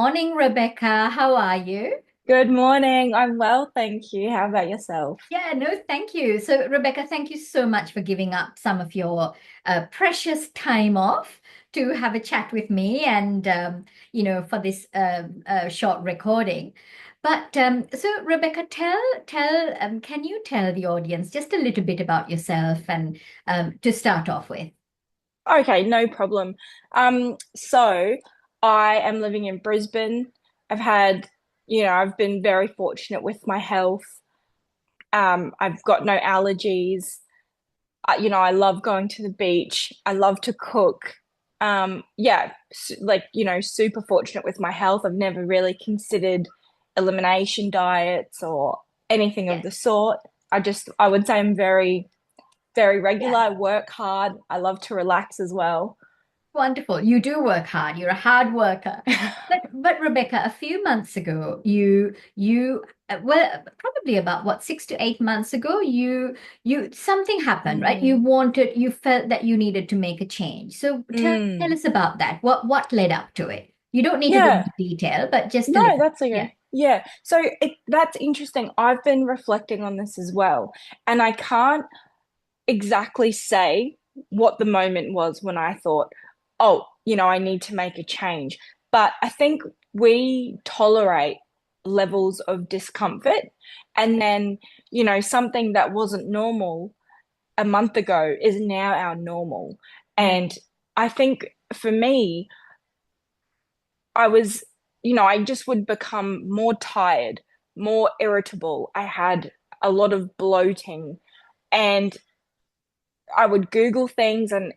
morning, Rebecca. How are you? Good morning. I'm well, thank you. How about yourself? Yeah, no, thank you. So, Rebecca, thank you so much for giving up some of your precious time off to have a chat with me and, for this short recording. But so, Rebecca, can you tell the audience just a little bit about yourself and to start off with? Okay, no problem. So I am living in Brisbane. I've had, I've been very fortunate with my health. I've got no allergies. I love going to the beach. I love to cook. Yeah, super fortunate with my health. I've never really considered elimination diets or anything of Yes. the sort. I would say I'm very regular. Yeah. I work hard. I love to relax as well. Wonderful. You do work hard. You're a hard worker. But Rebecca, a few months ago, probably about what 6 to 8 months ago, you something happened, right? Mm. You felt that you needed to make a change. So tell Mm. us about that. What led up to it? You don't need to go Yeah. into detail, but just a No, little. that's Yeah. okay. Yeah. That's interesting. I've been reflecting on this as well, and I can't exactly say what the moment was when I thought, oh, I need to make a change. But I think we tolerate levels of discomfort, and then, something that wasn't normal a month ago is now our normal. Yeah. And I think for me, I just would become more tired, more irritable. I had a lot of bloating and I would Google things and,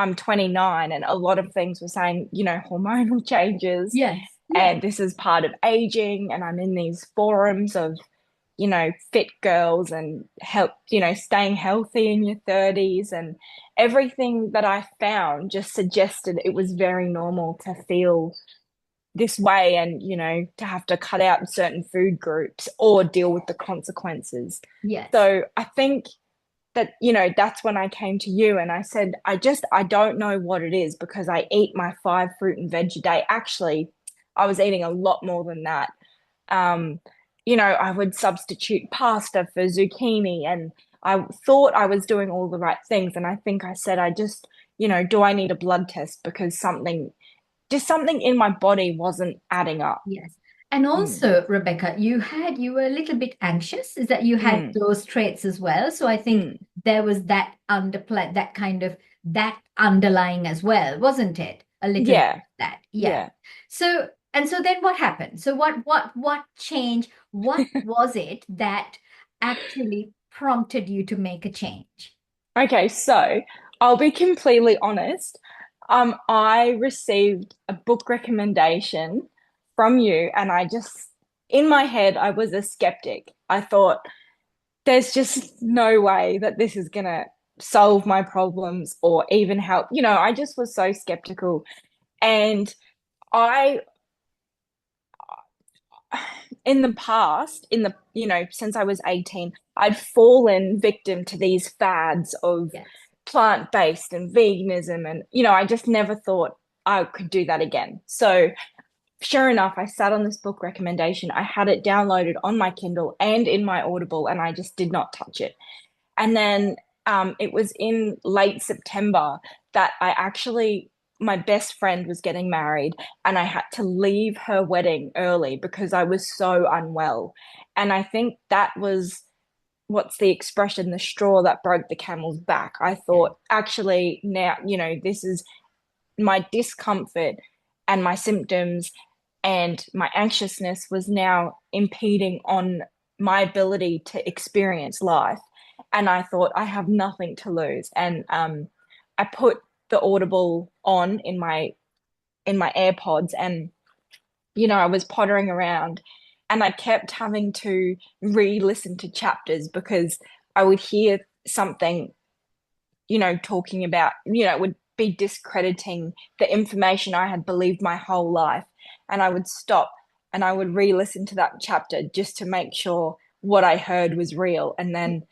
I'm 29 and a lot of things were saying, hormonal changes Yes. Yes. and this is part of aging. And I'm in these forums of fit girls and help, staying healthy in your 30s. And everything that I found just suggested it was very normal to feel this way and, to have to cut out certain food groups or deal with the consequences. Yes. So I think that, that's when I came to you and I said, I don't know what it is because I eat my 5 fruit and veg a day. Actually, I was eating a lot more than that. Um, I would substitute pasta for zucchini and I thought I was doing all the right things. And I think I said, do I need a blood test because just something in my body wasn't adding up. Yes. And Mm, also, Rebecca, you were a little bit anxious, is that you had mm, those traits as well. So I think mm. there was that underplay, that kind of that underlying as well, wasn't it? A little bit Yeah, of that. Yeah. yeah. So then what happened? So what changed? What was it that actually prompted you to make a change? Okay, so I'll be completely honest. I received a book recommendation from you, and in my head, I was a skeptic. I thought, there's just no way that this is gonna solve my problems or even help. I just was so skeptical. And I, in the past, since I was 18, I'd fallen victim to these fads of Yes. plant-based and veganism. And, I just never thought I could do that again. So sure enough, I sat on this book recommendation. I had it downloaded on my Kindle and in my Audible, and I just did not touch it. And then it was in late September that my best friend was getting married, and I had to leave her wedding early because I was so unwell. And I think that was what's the expression, the straw that broke the camel's back. I Yes. thought, actually, now, this is my discomfort and my symptoms and my anxiousness was now impeding on my ability to experience life. And I thought, I have nothing to lose. And I put the Audible on in my AirPods and I was pottering around and I kept having to re-listen to chapters because I would hear something, talking about, it would be discrediting the information I had believed my whole life. And I would stop and I would re-listen to that chapter just to make sure what I heard was real. And then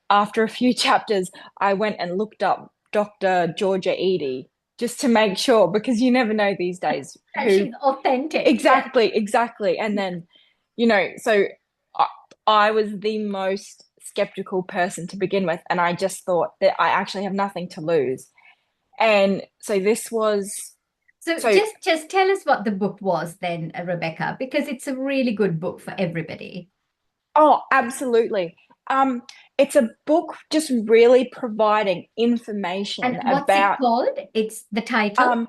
after a few chapters, I went and looked up Dr. Georgia Eady. just to make sure, because you never know these days That who she's authentic. Yes. exactly. And then, so I, I was the most skeptical person to begin with, and I just thought that I actually have nothing to lose. And so this was So so just tell us what the book was then, Rebecca, because it's a really good book for everybody. oh, absolutely. Um, it's a book just really providing And information what's it about called? It's the title? um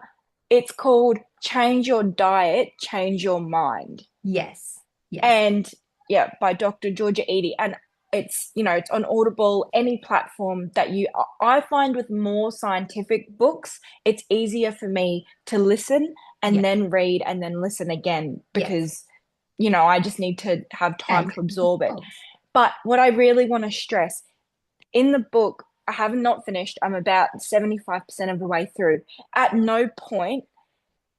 it's called Change Your Diet, Change Your Mind. Yes. Yes. And yeah, by Dr. Georgia Eady. And it's on Audible, any platform that I find with more scientific books, it's easier for me to listen and Yes. then read and then listen again Yes. because, I just need to have time Time. to Of absorb it. course. But what I really want to stress in the book, I have not finished. I'm about 75% of the way through. At no point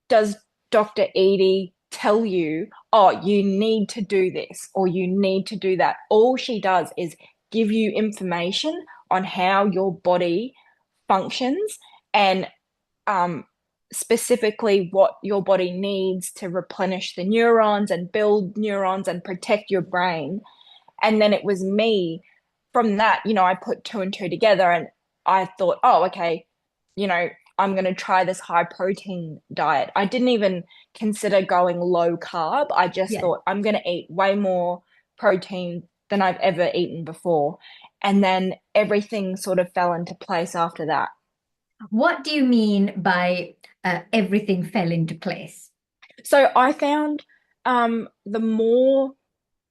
does Dr. Edie tell you, oh, you need to do this or you need to do that. All she does is give you information on how your body functions and um, specifically what your body needs to replenish the neurons and build neurons and protect your brain. And then it was me from that, I put two and two together and I thought, oh, okay, you know, I'm going to try this high protein diet. I didn't even consider going low carb. I just Yes. thought I'm going to eat way more protein than I've ever eaten before. And then everything sort of fell into place after that. What do you mean by everything fell into place? So I found the more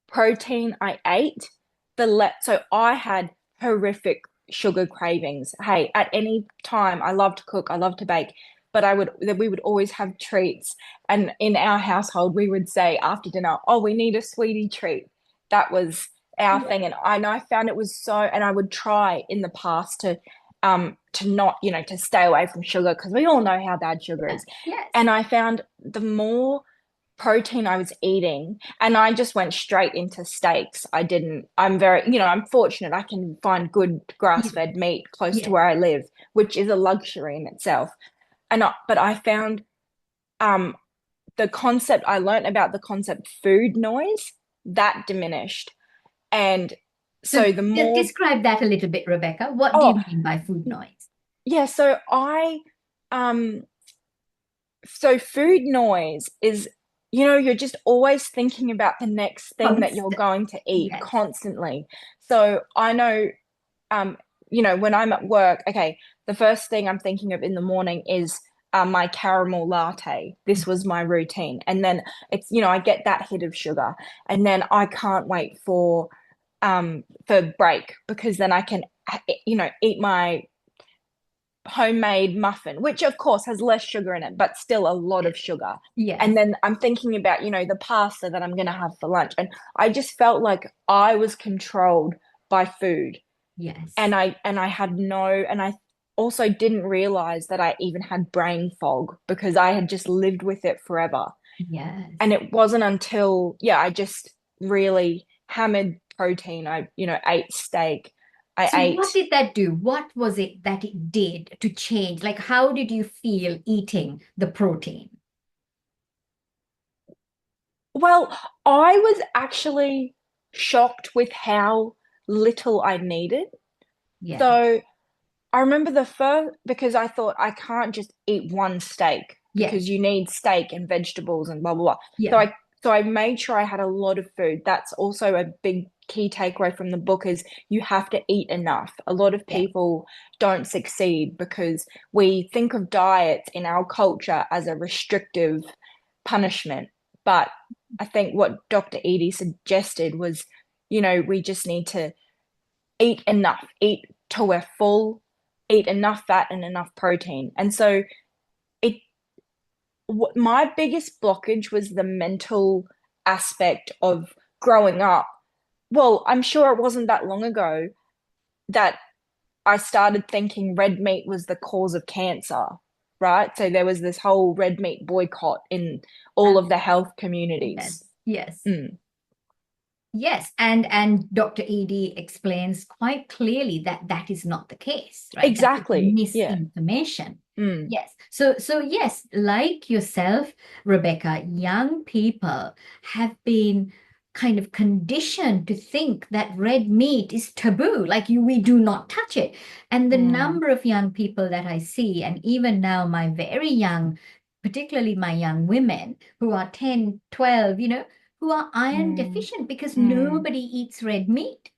protein I ate, so I had horrific sugar cravings. Hey, at any time, I love to cook, I love to bake, but we would always have treats. And in our household, we would say after dinner, oh, we need a sweetie treat. That was our Yeah. thing. And I found it was and I would try in the past to not, to stay away from sugar because we all know how bad sugar Yeah. is. Yes. And I found the more protein I was eating, and I just went straight into steaks. I'm fortunate I can find good Yeah. grass-fed meat close to Yes. where I live, which is a luxury in itself. But I found um I learned about the concept food noise that diminished. And So so the just more, describe that a little bit, Rebecca. What do you oh, mean by food noise? yeah, um, so food noise is, you're just always thinking about the next thing that you're Constant. going to eat Yes. constantly. So I know, um, when I'm at work, okay, the first thing I'm thinking of in the morning is my caramel latte. This was my routine. And then I get that hit of sugar. And then I can't wait for break because then I can, eat my homemade muffin, which of course has less sugar in it, but still a lot of sugar. And Yes. then I'm thinking about, the pasta that I'm going to have for lunch. And I just felt like I was controlled by food. Yes. And I also didn't realize that I even had brain fog because I had just lived with it forever. Yes. And it wasn't until, yeah, I just really hammered protein. I, ate steak. I So what ate did that do? What was it that it did to change? Like, how did you feel eating the protein? Well, I was actually shocked with how little I needed. Yeah. So I remember the first, because I thought I can't just eat one steak Yes. because you need steak and vegetables and blah blah blah. So Yeah. I made sure I had a lot of food. That's also a big key takeaway from the book is you have to eat enough. A lot of Yeah. people don't succeed because we think of diets in our culture as a restrictive punishment. But I think what Dr. Edie suggested was, we just need to eat enough, eat till we're full, eat enough fat and enough protein. And so it my biggest blockage was the mental aspect of growing up. Well, I'm sure it wasn't that long ago that I started thinking red meat was the cause of cancer, right? So there was this whole red meat boycott in all of the health Yes. communities. Yes. Mm, Yes. And Dr. Edie explains quite clearly that that is not the case, right? That is exactly. Yeah. misinformation. Mm, Yes. So yes, like yourself, Rebecca, young people have been kind of conditioned to think that red meat is taboo, like we do not touch it. And the mm, number of young people that I see, and even now my very young, particularly my young women who are 10, 12, who are iron mm, deficient because mm, nobody eats red meat.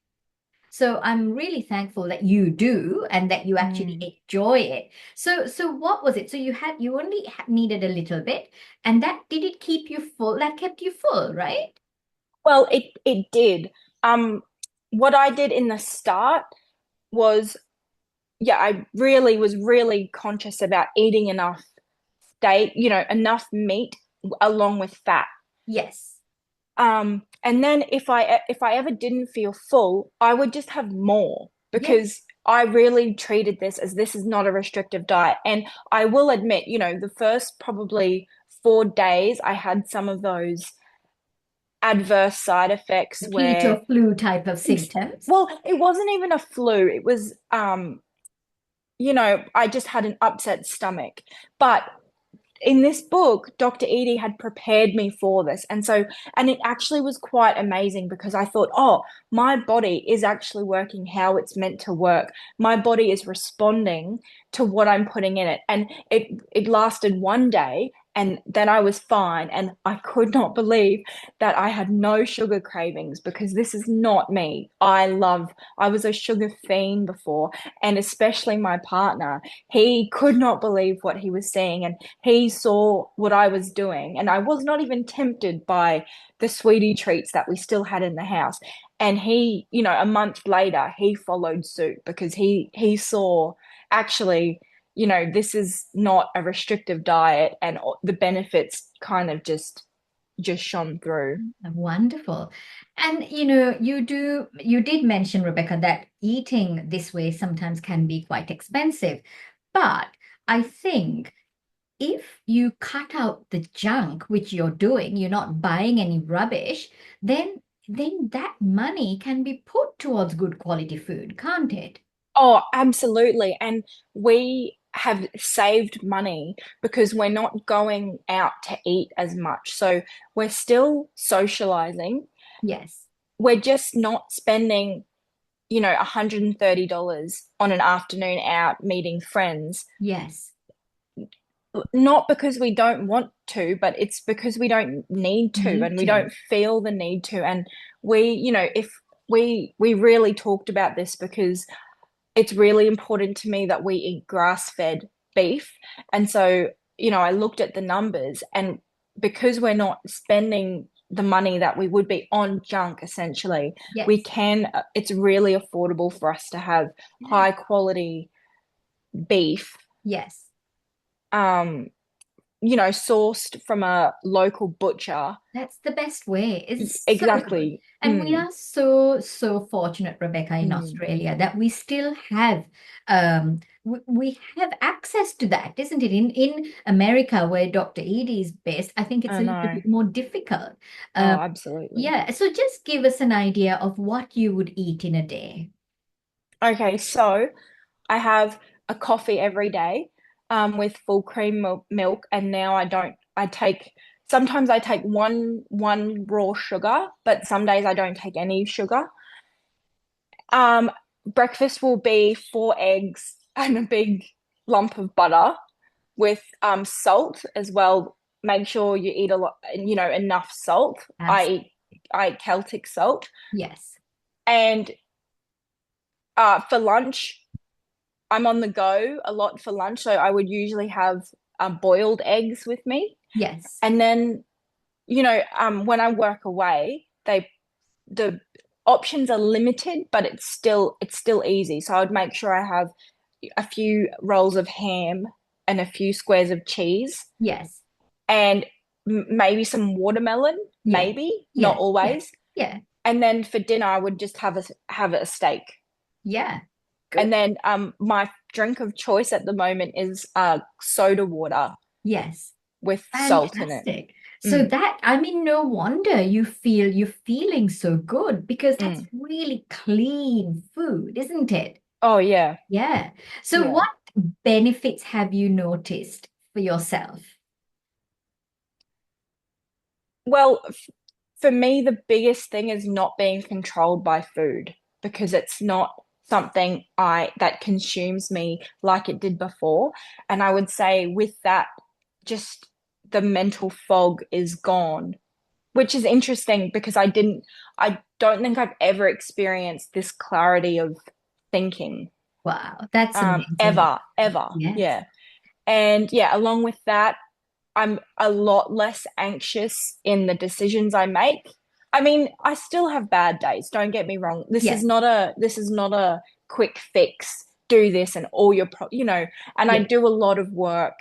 So I'm really thankful that you do and that you actually mm. enjoy it. So what was it? So you only needed a little bit, and that did it keep you full? That kept you full, right? Well, it did. Um, what I did in the start was, yeah, I really was really conscious about eating enough steak, enough meat along with fat. Yes. And then if I ever didn't feel full, I would just have more Yes. because I really treated this as this is not a restrictive diet. And I will admit, the first probably 4 days, I had some of those adverse side effects The heat or where, flu type of symptoms. well, it wasn't even a flu. It was, I just had an upset stomach. But in this book, Dr. Edie had prepared me for this. And it actually was quite amazing because I thought, oh, my body is actually working how it's meant to work. My body is responding to what I'm putting in it. And it lasted one day and then I was fine. And I could not believe that I had no sugar cravings because this is not me. I was a sugar fiend before, and especially my partner. He could not believe what he was seeing. And he saw what I was doing, and I was not even tempted by the sweetie treats that we still had in the house. And he, a month later, he followed suit because he saw actually, this is not a restrictive diet, and the benefits kind of just shone through. Wonderful. And you did mention, Rebecca, that eating this way sometimes can be quite expensive. But I think if you cut out the junk, which you're doing, you're not buying any rubbish, then that money can be put towards good quality food, can't it? Oh, absolutely. And we have saved money because we're not going out to eat as much. So we're still socializing. Yes. We're just not spending, $130 on an afternoon out meeting friends. Yes. Not because we don't want to, but it's because we don't need to Need and we to. don't feel the need to. And if we really talked about this because it's really important to me that we eat grass-fed beef. And so, I looked at the numbers, and because we're not spending the money that we would be on junk, essentially, Yes. it's really affordable for us to have Yeah. high quality beef, Yes. um, sourced from a local butcher. That's the best way. It's so good. Exactly. And we are so fortunate, Rebecca, in Mm, Australia that we still have we have access to that, isn't it? In America, where Dr. Edie is based, I think it's I a little know. bit more difficult. Oh, Um, absolutely. yeah, so just give us an idea of what you would eat in a day. Okay, so I have a coffee every day with full cream milk, and now I don't. Sometimes I take one raw sugar, but some days I don't take any sugar. Um, Breakfast will be 4 eggs and a big lump of butter with salt as well. Make sure you eat a lot, enough salt. Absolutely. I eat Celtic salt, Yes. and for lunch. I'm on the go a lot for lunch, so I would usually have boiled eggs with me. Yes. And then, when I work away, the options are limited, but it's still easy. So I would make sure I have a few rolls of ham and a few squares of cheese Yes. and maybe some watermelon, Yeah. maybe, not Yeah. Yeah. always. Yeah. And then for dinner, I would just have a steak. Yeah. And Good. then my drink of choice at the moment is soda water Yes. with salt in it. Fantastic. So Mm, that, I mean, no wonder you're feeling so good because that's mm. really clean food, isn't it? Oh yeah, Yeah. So yeah. benefits have you noticed for yourself? Well, for me, the biggest thing is not being controlled by food because it's not something I that consumes me like it did before. And I would say with that, just the mental fog is gone, which is interesting because I don't think I've ever experienced this clarity of thinking, Wow, that's amazing. ever. Yes. Yeah. And yeah, along with that, I'm a lot less anxious in the decisions I make. I mean, I still have bad days, don't get me wrong. Yes. This is not a quick fix. Do this and all your and I Yes. do a lot of work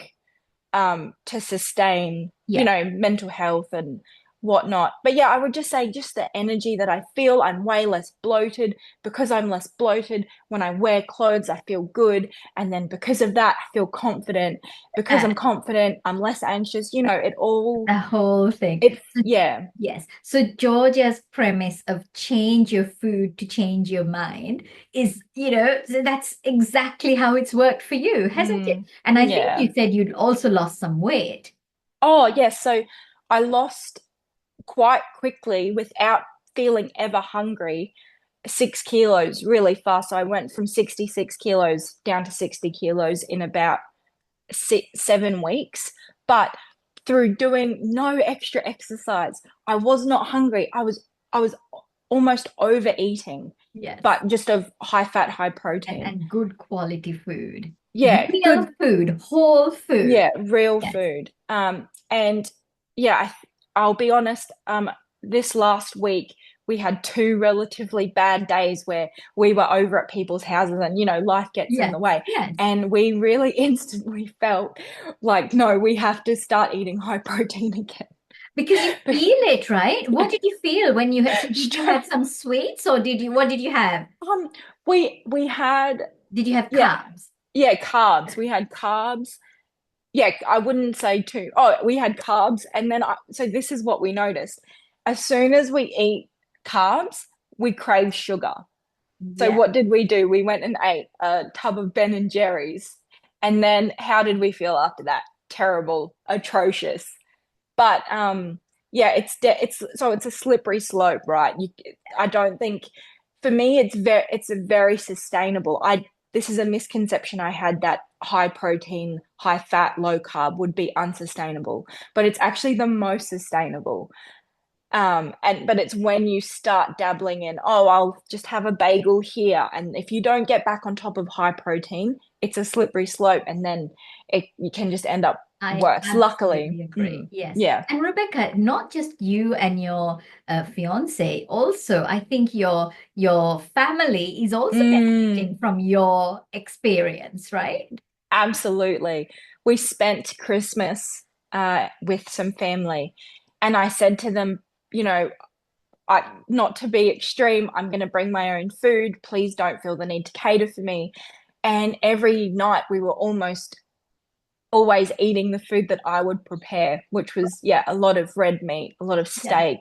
to sustain, Yeah. mental health and whatnot. But yeah, I would just say just the energy that I feel, I'm way less bloated. Because I'm less bloated, when I wear clothes, I feel good. And then because of that, I feel confident. Because Uh, I'm confident, I'm less anxious. the whole thing. It, So, yeah. yes. So Georgia's premise of change your food to change your mind is, so that's exactly how it's worked for you, hasn't it? Mm, And I think yeah. you said you'd also lost some weight. Oh, yeah. So I lost quite quickly without feeling ever hungry 6 kilos really fast. So I went from 66 kilos down to 60 kilos in about 7 weeks. But through doing no extra exercise, I was not hungry. I was almost overeating, Yes. but just of high fat, high and, protein. and good quality food. Yeah, Real good. food, whole food. Yeah, real Yes. food. And yeah, I'll be honest. This last week we had two relatively bad days where we were over at people's houses, and life gets in Yes. the way, Yes. and we really instantly felt like, no, we have to start eating high protein again. Because you feel it, right? What Yeah, did you feel when you had, so did you straight. have some sweets or what did you have? We had, Did you have yeah, carbs? yeah, carbs. We had carbs. Yeah, I wouldn't say two. Oh, we had carbs, and then so this is what we noticed. As soon as we eat carbs, we crave sugar. So Yeah. what did we do? We went and ate a tub of Ben and Jerry's, and then how did we feel after that? Terrible, atrocious. But yeah, it's a slippery slope, right? I don't think for me it's a very sustainable. I This is a misconception I had that high protein, high fat, low carb would be unsustainable, but it's actually the most sustainable. But it's when you start dabbling in, oh, I'll just have a bagel here, and if you don't get back on top of high protein, it's a slippery slope, and then you can just end up I worse. Luckily, absolutely agree. Yes. yeah. And Rebecca, not just you and your fiance, also I think your family is also benefiting Mm, from your experience, right? absolutely. We spent Christmas with some family, and I said to them, you know, not to be extreme, I'm going to bring my own food. Please don't feel the need to cater for me. And every night we were almost always eating the food that I would prepare, which was, yeah, a lot of red meat, a lot of Yeah. steak.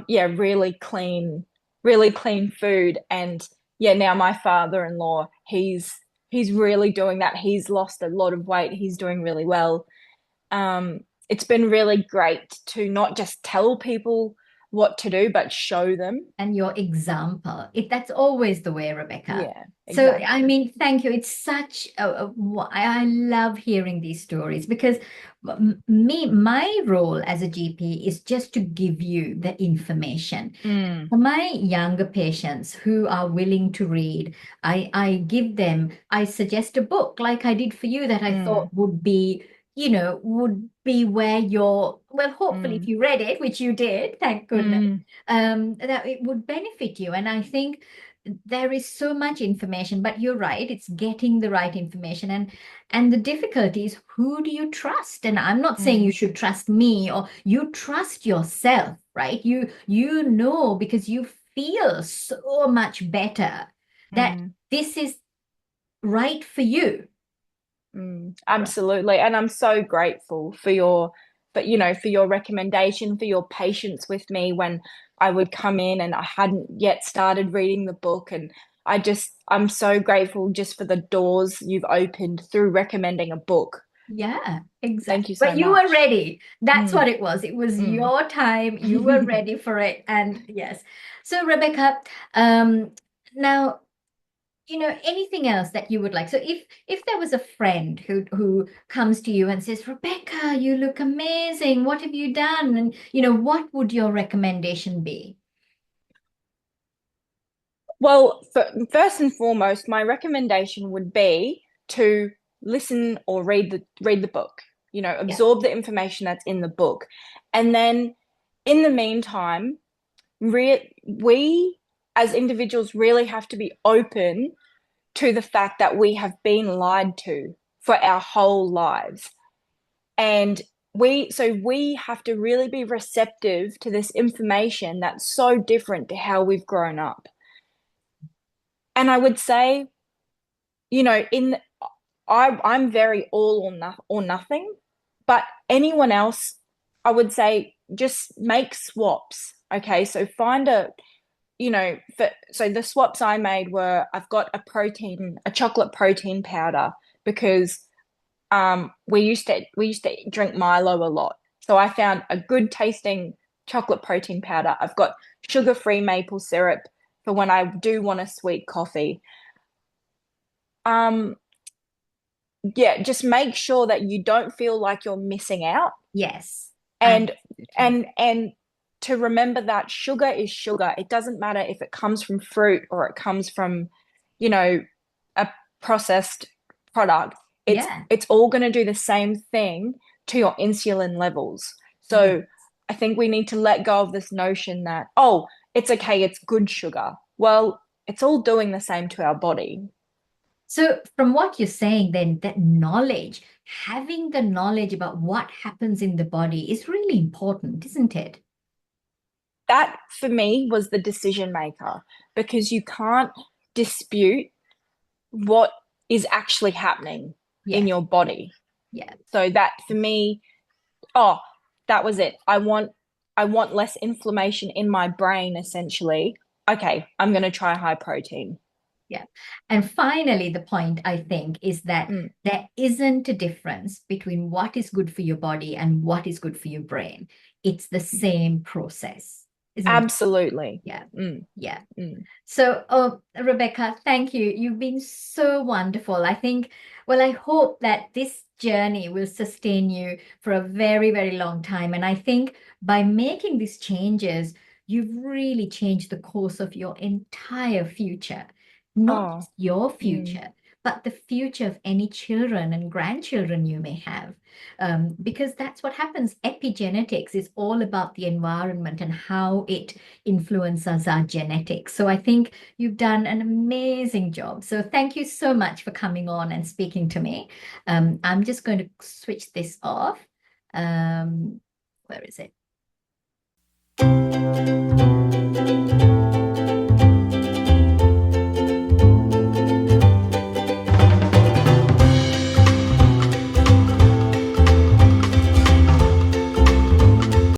Yeah, really clean food. And yeah, now my father-in-law, he's really doing that. He's lost a lot of weight. He's doing really well. It's been really great to not just tell people what to do, but show them. And your example. That's always the way, Rebecca. Yeah, So, I exactly. mean, thank you. It's such I love hearing these stories because my role as a GP is just to give you the information. Mm, For my younger patients who are willing to read, I suggest a book like I did for you that I thought mm, would be where well, hopefully if mm, you read it, which you did, thank goodness, mm, that it would benefit you. And I think there is so much information, but you're right, it's getting the right information. And the difficulty is, who do you trust? And I'm not saying you mm, should trust me, or you trust yourself, right? You know, because you feel so much better that mm. this is right for you. Right. Absolutely. And I'm so grateful for for your recommendation, for your patience with me when I would come in and I hadn't yet started reading the book. And I'm so grateful just for the doors you've opened through recommending a book. Yeah, Thank exactly. you so But you were much. ready. That's Mm, what it was. It was mm. your time. You were ready for it. And yes. So, Rebecca, um, now, anything else that you would like. So if there was a friend who comes to you and says, Rebecca, you look amazing. What have you done? And what would your recommendation be? Well, first and foremost, my recommendation would be to listen or read the book. Yeah. Absorb the information that's in the book, and then in the meantime, we as individuals really have to be open to the fact that we have been lied to for our whole lives. And we have to really be receptive to this information that's so different to how we've grown up. And I would say, in I'm very all or nothing, but anyone else, I would say just make swaps. Okay, so find so the swaps I made were I've got a chocolate protein powder because we used to drink Milo a lot. So I found a good tasting chocolate protein powder. I've got sugar-free maple syrup for when I do want a sweet coffee. Um, yeah, just make sure that you don't feel like you're missing out. Yes. And Absolutely. and to remember that sugar is sugar. It doesn't matter if it comes from fruit or it comes from, you know, a processed product. It's Yeah. it's all going to do the same thing to your insulin levels. Yeah. So I think we need to let go of this notion that, oh, it's okay, it's good sugar. Well, it's all doing the same to our body. So, from what you're saying, then that knowledge, having the knowledge about what happens in the body is really important, isn't it? That for me was the decision maker because you can't dispute what is actually happening in Yeah. your body. Yeah. So that for me, oh, that was it. I want less inflammation in my brain essentially. Okay, I'm going to try high protein. Yeah. And finally, the point I think is that Mm, there isn't a difference between what is good for your body and what is good for your brain. It's the same process, isn't it? absolutely. Yeah. Mm, Yeah. mm. So, oh, Rebecca, thank you. You've been so wonderful. I hope that this journey will sustain you for a very, very long time. And I think by making these changes, you've really changed the course of your entire future. Not Oh, just your mm. future, but the future of any children and grandchildren you may have. Because that's what happens. Epigenetics is all about the environment and how it influences our genetics. So I think you've done an amazing job. So thank you so much for coming on and speaking to me. I'm just going to switch this off. Where is it?